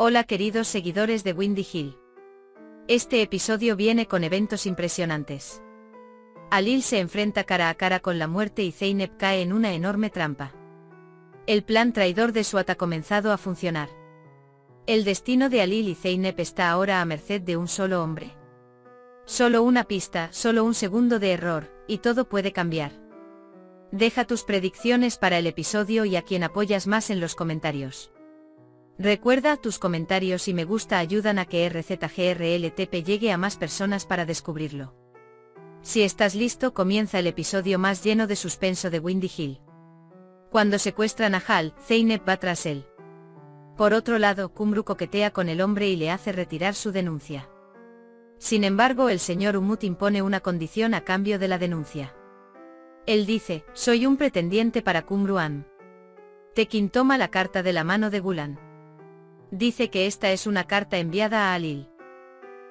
Hola queridos seguidores de Windy Hill. Este episodio viene con eventos impresionantes. Alil se enfrenta cara a cara con la muerte y Zeynep cae en una enorme trampa. El plan traidor de Suat ha comenzado a funcionar. El destino de Alil y Zeynep está ahora a merced de un solo hombre. Solo una pista, solo un segundo de error, y todo puede cambiar. Deja tus predicciones para el episodio y a quien apoyas más en los comentarios. Recuerda, tus comentarios y me gusta ayudan a que RZGRLTP llegue a más personas para descubrirlo. Si estás listo, comienza el episodio más lleno de suspenso de Windy Hill. Cuando secuestran a Hal, Zeynep va tras él. Por otro lado, Kumru coquetea con el hombre y le hace retirar su denuncia. Sin embargo, el señor Umut impone una condición a cambio de la denuncia. Él dice: soy un pretendiente para Kumru An. Tekin toma la carta de la mano de Gulan. Dice que esta es una carta enviada a Alil.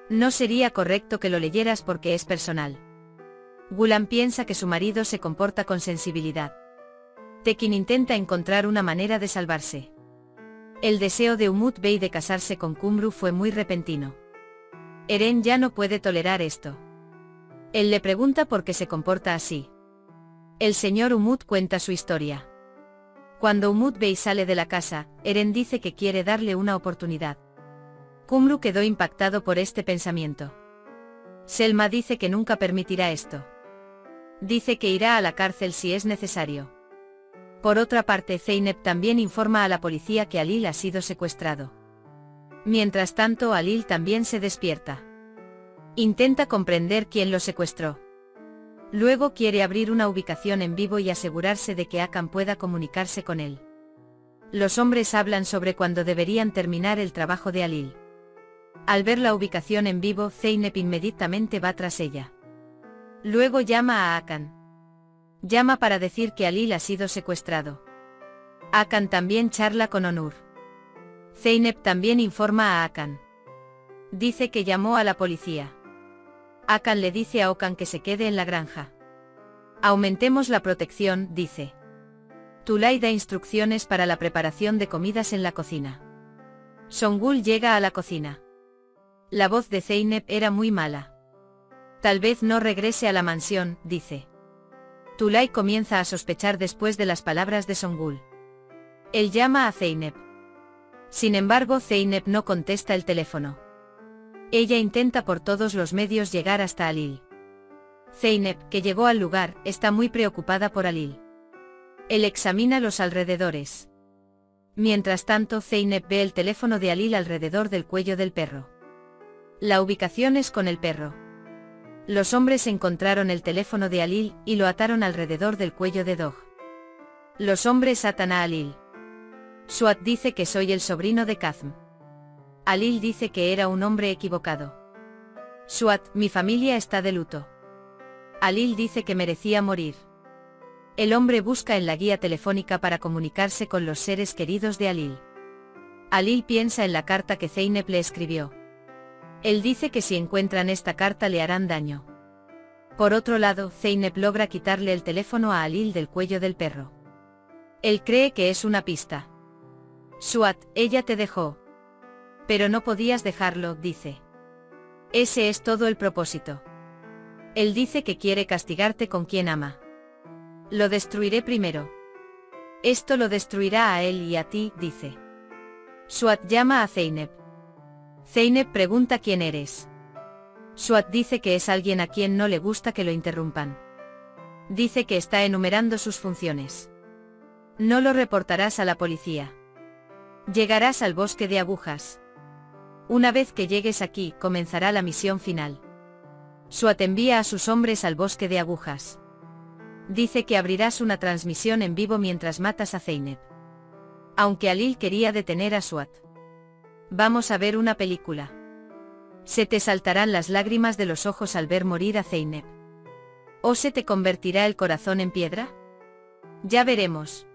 No sería correcto que lo leyeras porque es personal. Gulan piensa que su marido se comporta con sensibilidad. Tekin intenta encontrar una manera de salvarse. El deseo de Umut Bey de casarse con Kumru fue muy repentino. Eren ya no puede tolerar esto. Él le pregunta por qué se comporta así. El señor Umut cuenta su historia. Cuando Umut Bey sale de la casa, Eren dice que quiere darle una oportunidad. Kumru quedó impactado por este pensamiento. Selma dice que nunca permitirá esto. Dice que irá a la cárcel si es necesario. Por otra parte, Zeynep también informa a la policía que Alil ha sido secuestrado. Mientras tanto, Alil también se despierta. Intenta comprender quién lo secuestró. Luego quiere abrir una ubicación en vivo y asegurarse de que Akan pueda comunicarse con él. Los hombres hablan sobre cuándo deberían terminar el trabajo de Alil. Al ver la ubicación en vivo, Zeynep inmediatamente va tras ella. Luego llama a Akan. Llama para decir que Alil ha sido secuestrado. Akan también charla con Onur. Zeynep también informa a Akan. Dice que llamó a la policía. Akan le dice a Okan que se quede en la granja. Aumentemos la protección, dice. Tulay da instrucciones para la preparación de comidas en la cocina. Songul llega a la cocina. La voz de Zeynep era muy mala. Tal vez no regrese a la mansión, dice. Tulay comienza a sospechar después de las palabras de Songul. Él llama a Zeynep. Sin embargo, Zeynep no contesta el teléfono. Ella intenta por todos los medios llegar hasta Alil. Zeynep, que llegó al lugar, está muy preocupada por Alil. Él examina los alrededores. Mientras tanto, Zeynep ve el teléfono de Alil alrededor del cuello del perro. La ubicación es con el perro. Los hombres encontraron el teléfono de Alil y lo ataron alrededor del cuello de Dog. Los hombres atan a Alil. Suat dice que soy el sobrino de Kazm. Alil dice que era un hombre equivocado. Suat, mi familia está de luto. Alil dice que merecía morir. El hombre busca en la guía telefónica para comunicarse con los seres queridos de Alil. Alil piensa en la carta que Zeynep le escribió. Él dice que si encuentran esta carta le harán daño. Por otro lado, Zeynep logra quitarle el teléfono a Alil del cuello del perro. Él cree que es una pista. Suat, ella te dejó. Pero no podías dejarlo, dice. Ese es todo el propósito. Él dice que quiere castigarte con quien ama. Lo destruiré primero. Esto lo destruirá a él y a ti, dice. Suat llama a Zeynep. Zeynep pregunta quién eres. Suat dice que es alguien a quien no le gusta que lo interrumpan. Dice que está enumerando sus funciones. No lo reportarás a la policía. Llegarás al bosque de agujas. Una vez que llegues aquí, comenzará la misión final. Suat envía a sus hombres al bosque de agujas. Dice que abrirás una transmisión en vivo mientras matas a Zeynep. Aunque Alil quería detener a Suat. Vamos a ver una película. Se te saltarán las lágrimas de los ojos al ver morir a Zeynep. ¿O se te convertirá el corazón en piedra? Ya veremos.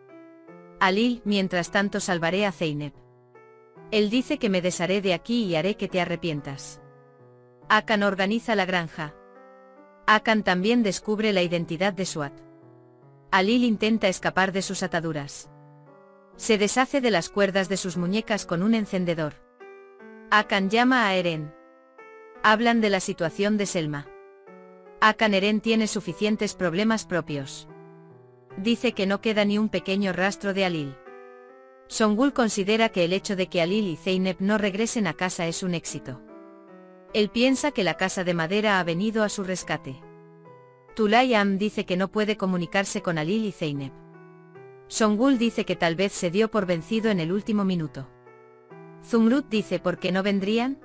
Alil, mientras tanto salvaré a Zeynep. Él dice que me desharé de aquí y haré que te arrepientas. Akan organiza la granja. Akan también descubre la identidad de Suat. Alil intenta escapar de sus ataduras. Se deshace de las cuerdas de sus muñecas con un encendedor. Akan llama a Eren. Hablan de la situación de Selma. Akan Eren tiene suficientes problemas propios. Dice que no queda ni un pequeño rastro de Alil. Songul considera que el hecho de que Alil y Zeynep no regresen a casa es un éxito. Él piensa que la casa de madera ha venido a su rescate. Tulay dice que no puede comunicarse con Alil y Zeynep. Songul dice que tal vez se dio por vencido en el último minuto. Zumrud dice ¿por qué no vendrían?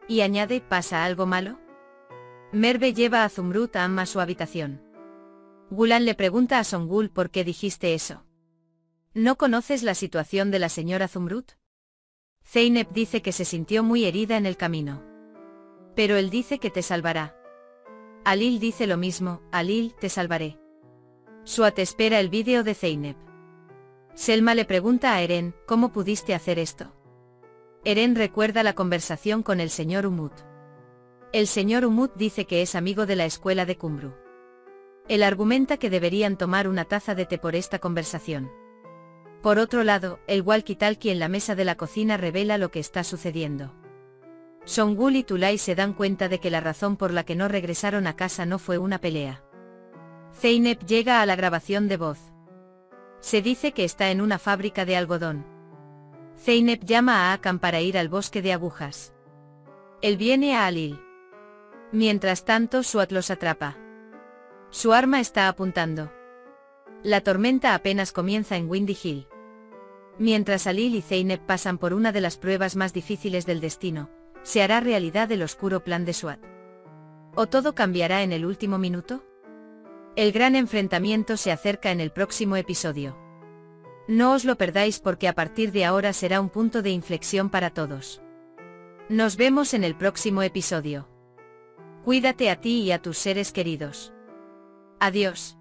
Y añade ¿pasa algo malo? Merve lleva a Zumrud a su habitación. Gulan le pregunta a Songul ¿por qué dijiste eso? ¿No conoces la situación de la señora Zumrud? Zeynep dice que se sintió muy herida en el camino. Pero él dice que te salvará. Alil dice lo mismo, Alil, te salvaré. Suat espera el vídeo de Zeynep. Selma le pregunta a Eren, ¿cómo pudiste hacer esto? Eren recuerda la conversación con el señor Umut. El señor Umut dice que es amigo de la escuela de Kumbru. Él argumenta que deberían tomar una taza de té por esta conversación. Por otro lado, el walkie-talkie en la mesa de la cocina revela lo que está sucediendo. Songul y Tulay se dan cuenta de que la razón por la que no regresaron a casa no fue una pelea. Zeynep llega a la grabación de voz. Se dice que está en una fábrica de algodón. Zeynep llama a Akan para ir al bosque de agujas. Él viene a Alil. Mientras tanto, Suat los atrapa. Su arma está apuntando. La tormenta apenas comienza en Windy Hill. Mientras Alil y Zeynep pasan por una de las pruebas más difíciles del destino, ¿se hará realidad el oscuro plan de Suat? ¿O todo cambiará en el último minuto? El gran enfrentamiento se acerca en el próximo episodio. No os lo perdáis porque a partir de ahora será un punto de inflexión para todos. Nos vemos en el próximo episodio. Cuídate a ti y a tus seres queridos. Adiós.